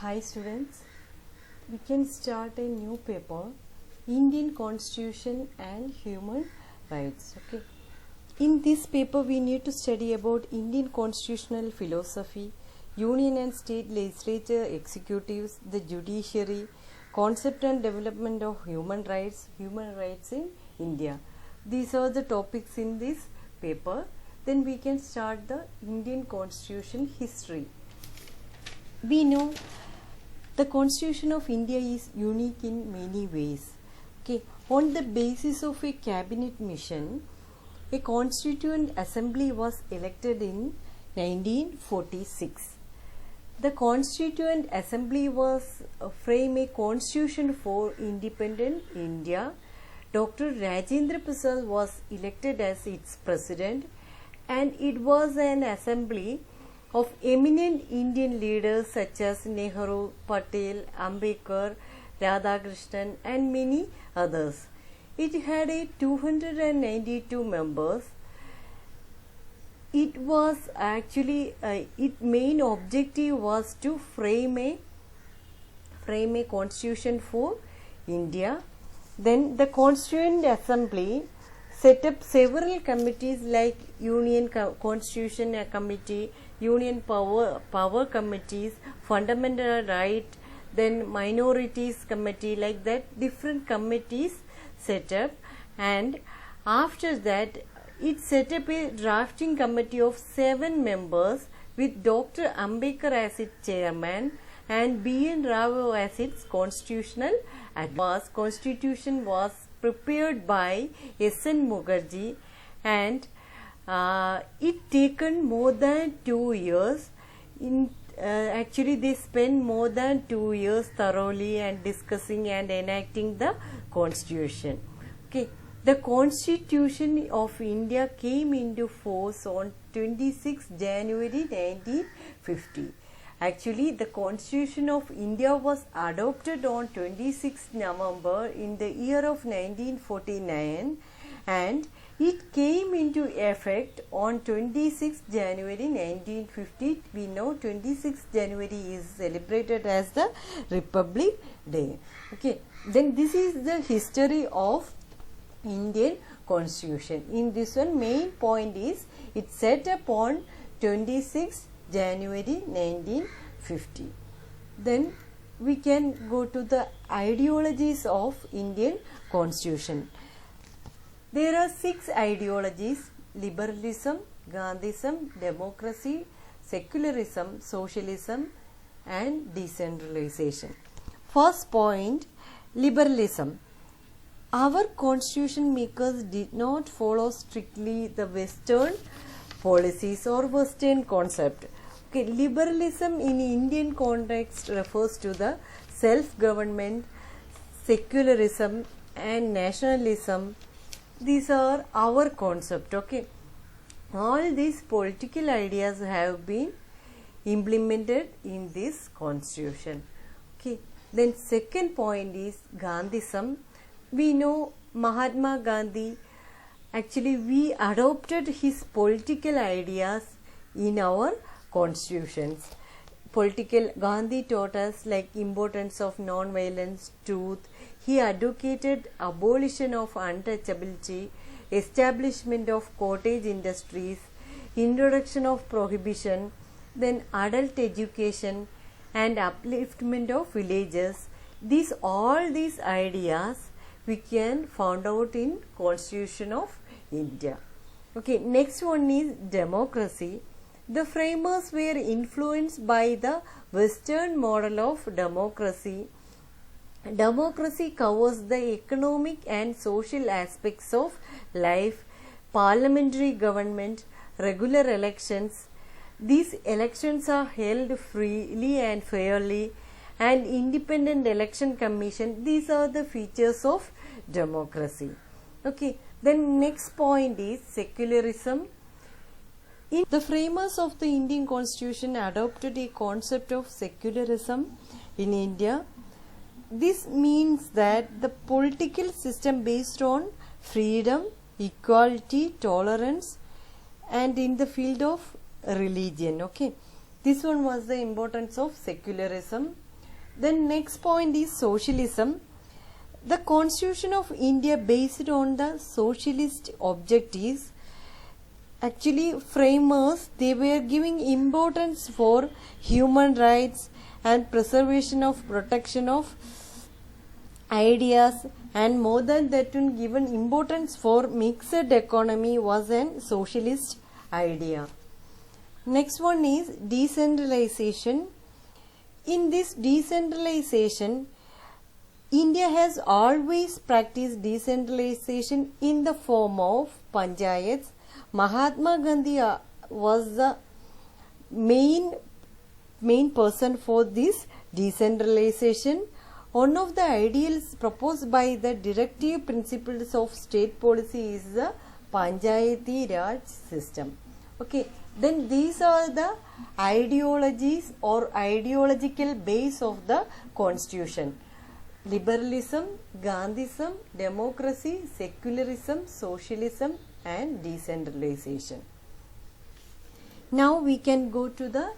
Hi students, we can start a new paper, Indian Constitution and Human Rights. Okay. In this paper we need to study about Indian constitutional philosophy, union and state legislature executives, the judiciary, concept and development of human rights in India. These are the topics in this paper. Then we can start the Indian Constitution history. We know the Constitution of India is unique in many ways. Okay, on the basis of a cabinet mission, a constituent assembly was elected in 1946. The constituent assembly was frame a constitution for independent India. Dr. Rajendra Prasad was elected as its president, and it was an assembly of eminent Indian leaders such as Nehru, Patel, Ambedkar, Radhakrishnan and many others. It had 292 members. It was actually its main objective was to frame a constitution for India. Then the Constituent Assembly set up several committees like Union Constitution Committee, Union Power Committees, Fundamental Right, then Minorities Committee, like that different committees set up, and after that it set up a drafting committee of 7 members with Dr. Ambedkar as its chairman and B.N. Rao as its constitutional advisor. Constitution was prepared by S.N. Mukherjee, and it taken more than 2 years. Actually they spent more than 2 years thoroughly and discussing and enacting the constitution. Okay, the Constitution of India came into force on 26 January 1950. Actually, the Constitution of India was adopted on 26 November in the year of 1949, and it came into effect on 26 January 1950. We know 26 January is celebrated as the Republic Day. Okay, then this is the history of Indian Constitution. In this one, main point is it set up on 26 January 1950. Then we can go to the ideologies of Indian Constitution. There are 6 ideologies: liberalism, Gandhism, democracy, secularism, socialism and decentralization. First point, liberalism. Our constitution makers did not follow strictly the Western policies or Western concept. Okay, liberalism in Indian context refers to the self-government, secularism and nationalism. These are our concept. Okay, all these political ideas have been implemented in this constitution. Okay, then second point is Gandhism. We know Mahatma Gandhi, actually we adopted his political ideas in our constitutions. Gandhi taught us like importance of non-violence, truth. He advocated abolition of untouchability, establishment of cottage industries, introduction of prohibition, then adult education and upliftment of villages. All these ideas we can find out in Constitution of India. Okay, next one is democracy. The framers were influenced by the Western model of democracy. Democracy covers the economic and social aspects of life, parliamentary government, regular elections. These elections are held freely and fairly, and independent election commission. These are the features of democracy. Okay, then next point is secularism. The framers of the Indian Constitution adopted a concept of secularism in India. This means that the political system based on freedom, equality, tolerance and in the field of religion. Okay, this one was the importance of secularism. Then next point is socialism. The Constitution of India based on the socialist objectives. Actually, framers, they were giving importance for human rights and preservation of protection of ideas, and more than that, given importance for mixed economy was an socialist idea. Next one is decentralization. In this decentralization, India has always practiced decentralization in the form of panchayats. Mahatma Gandhi was the main person for this decentralization. One of the ideals proposed by the directive principles of state policy is the Panchayati Raj system. Okay, then these are the ideologies or ideological base of the constitution: liberalism, Gandhism, democracy, secularism, socialism, and decentralization. Now we can go to the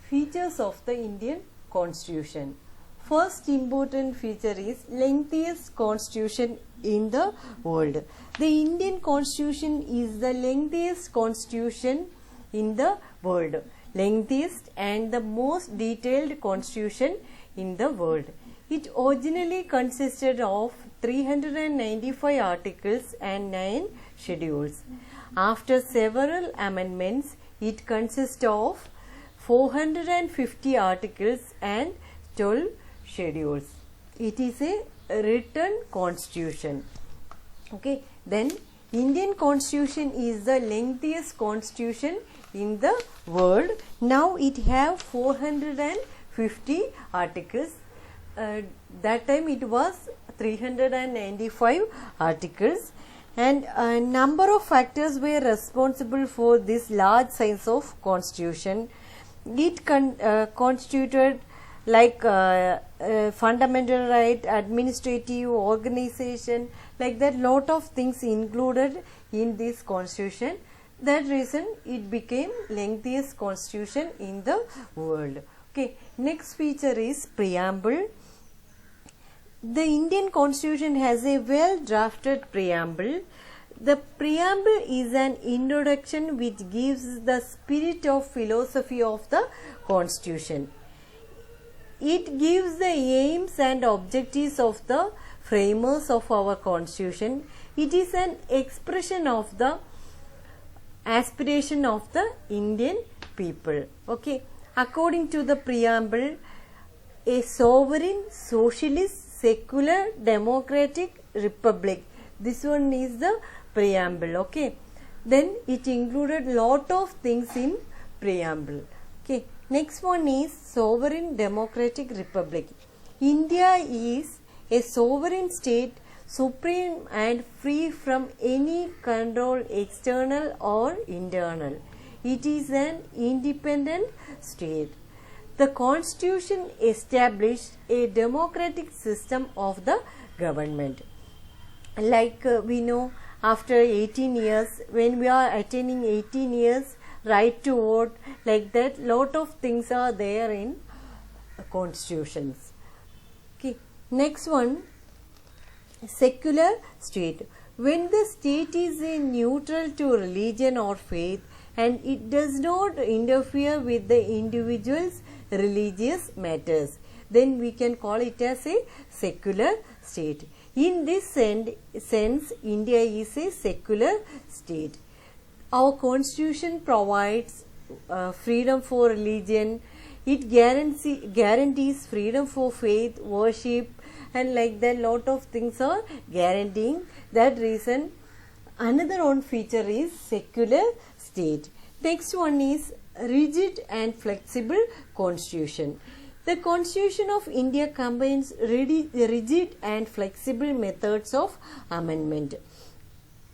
features of the Indian Constitution. First important feature is lengthiest constitution in the world. The Indian Constitution is the lengthiest constitution in the world. Lengthiest and the most detailed constitution in the world. It originally consisted of 395 articles and 9 schedules. After several amendments, it consists of 450 articles and 12 schedules. It is a written constitution. Okay, then Indian Constitution is the lengthiest constitution in the world. Now it have 450 articles. That time it was 395 articles, and a number of factors were responsible for this large size of constitution. It constituted like fundamental right, administrative, organization, like that lot of things included in this constitution. That reason it became lengthiest constitution in the world. Okay, next feature is preamble. The Indian Constitution has a well drafted preamble. The preamble is an introduction which gives the spirit of philosophy of the Constitution. It gives the aims and objectives of the framers of our Constitution. It is an expression of the aspiration of the Indian people. Okay, according to the preamble, a sovereign, socialist, secular, democratic republic. This one is the preamble. Okay, then it included lot of things in preamble. Okay, next one is sovereign democratic republic. India is a sovereign state, supreme and free from any control, external or internal. It is an independent state. The Constitution established a democratic system of the government. Like we know, after 18 years, when we are attaining 18 years, right to vote, like that, lot of things are there in constitutions. Okay, next one, secular state. When the state is neutral to religion or faith and it does not interfere with the individual's religious matters, then we can call it as a secular state. In this sense, India is a secular state. Our Constitution provides freedom for religion. It guarantees freedom for faith, worship, and like that lot of things are guaranteeing. That reason, another one feature is secular state. Next one is rigid and flexible constitution. The Constitution of India combines rigid and flexible methods of amendment.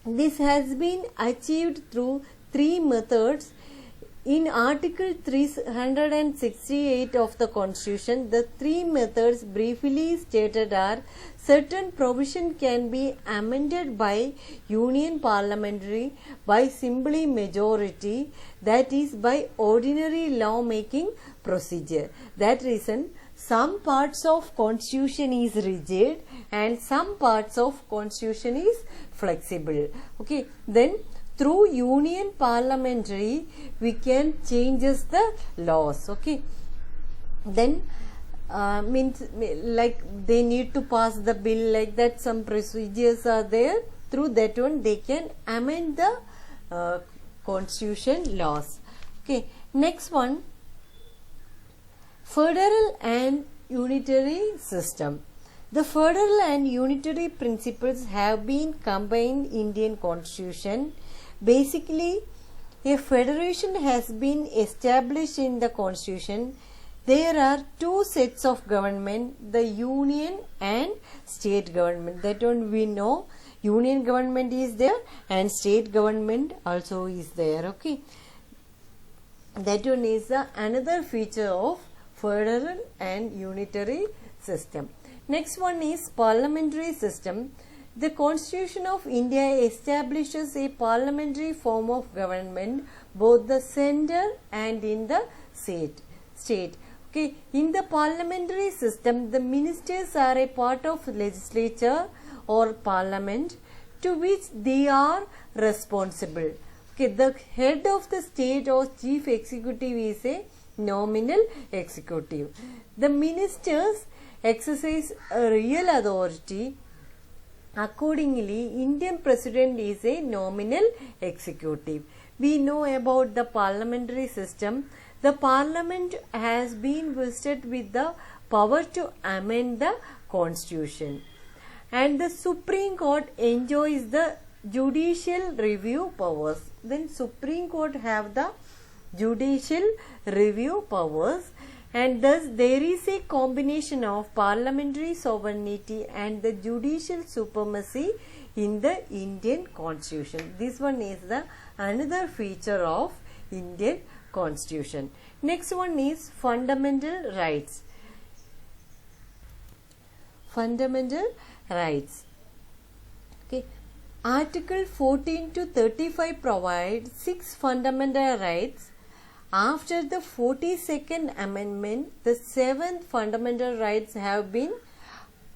This has been achieved through three methods: in Article 368 of the Constitution, the three methods briefly stated are: certain provision can be amended by Union Parliamentary by simply majority, that is by ordinary law making procedure. That reason, some parts of Constitution is rigid and some parts of Constitution is flexible. Okay, then through Union Parliamentary we can changes the laws. Okay, then means like they need to pass the bill, like that some procedures are there. Through that one they can amend the Constitution laws. Okay, next one, federal and unitary system. The federal and unitary principles have been combined in Indian Constitution. Basically, a federation has been established in the Constitution. There are two sets of government, the union and state government. That one we know. Union government is there and state government also is there. Okay, that one is another feature of federal and unitary system. Next one is parliamentary system. The Constitution of India establishes a parliamentary form of government, both the center and in the state. Okay, in the parliamentary system, the ministers are a part of legislature or parliament to which they are responsible. Okay, the head of the state or chief executive is a nominal executive. The ministers exercise a real authority. Accordingly, Indian President is a nominal executive. We know about the parliamentary system. The Parliament has been vested with the power to amend the Constitution, and the Supreme Court enjoys the judicial review powers. Then Supreme Court have the judicial review powers, and thus there is a combination of parliamentary sovereignty and the judicial supremacy in the Indian Constitution. This one is the another feature of Indian Constitution. Next one is fundamental rights. Fundamental rights. Okay, Article 14 to 35 provide 6 fundamental rights. After the 42nd Amendment, the 7th fundamental rights have been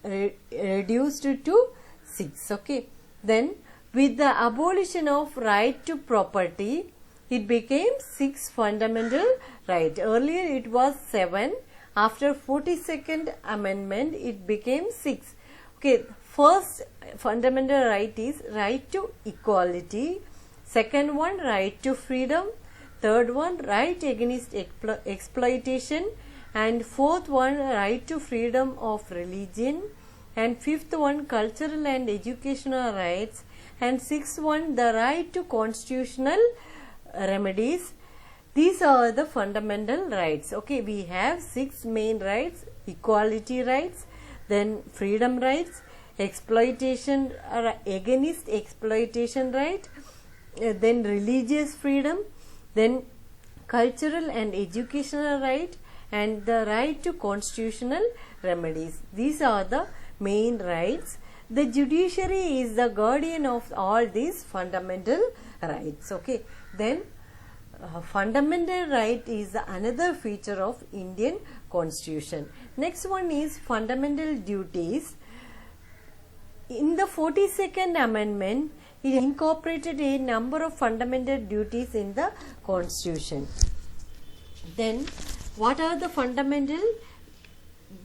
reduced to 6. Okay, then with the abolition of right to property, it became 6 fundamental rights. Earlier it was 7. After 42nd Amendment, it became 6. Okay, first fundamental right is right to equality. Second one, right to freedom. Third one, right against exploitation. And fourth one, right to freedom of religion. And fifth one, cultural and educational rights. And sixth one, the right to constitutional remedies. These are the fundamental rights. Okay, we have 6 main rights: equality rights, then freedom rights, exploitation against exploitation right, then religious freedom, then cultural and educational right, and the right to constitutional remedies. These are the main rights. The judiciary is the guardian of all these fundamental rights. Okay, then fundamental right is another feature of Indian Constitution. Next one is fundamental duties. In the 42nd Amendment, it incorporated a number of fundamental duties in the Constitution. Then, what are the fundamental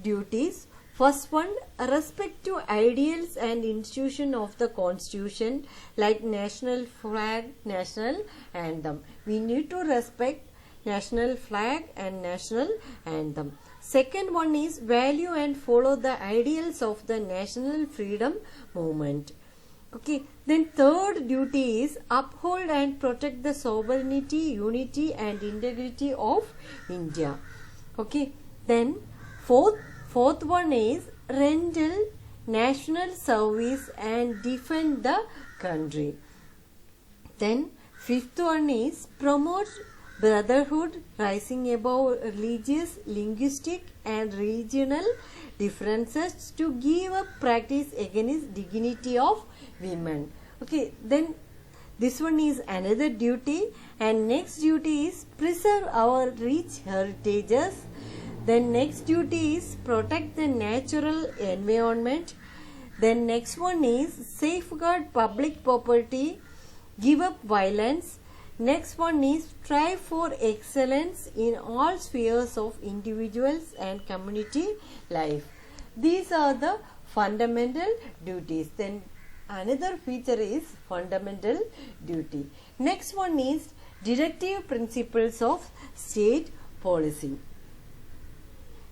duties? First one, respect to ideals and institution of the Constitution, like national flag, national anthem. We need to respect national flag and national anthem. Second one is value and follow the ideals of the national freedom movement. Okay, then third duty is uphold and protect the sovereignty, unity and integrity of India. Okay, then fourth one is render national service and defend the country. Then fifth one is promote brotherhood rising above religious, linguistic and regional differences to give up practice against dignity of women. Okay, then this one is another duty, and next duty is preserve our rich heritages. Then next duty is protect the natural environment. Then next one is safeguard public property, give up violence. Next one is strive for excellence in all spheres of individuals and community life. These are the fundamental duties. Then another feature is fundamental duty. Next one is directive principles of state policy.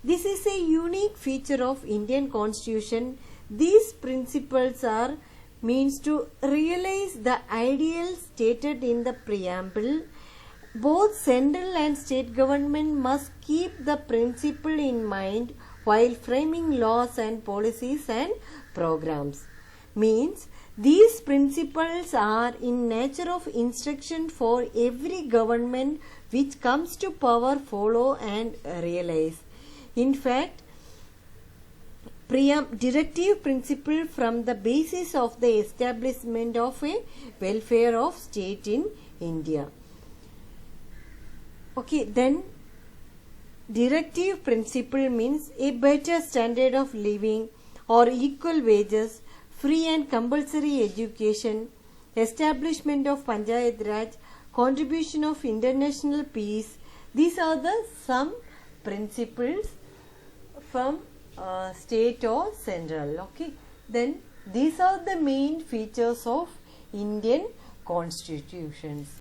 This is a unique feature of Indian Constitution. These principles are means to realize the ideals stated in the preamble. Both central and state government must keep the principle in mind while framing laws and policies and programs. Means these principles are in nature of instruction for every government which comes to power follow and realize. In fact, directive principle from the basis of the establishment of a welfare of state in India. Okay, then directive principle means a better standard of living or equal wages, free and compulsory education, establishment of Panchayat Raj, contribution of international peace. These are the some principles from state or central. Okay, then these are the main features of Indian constitutions.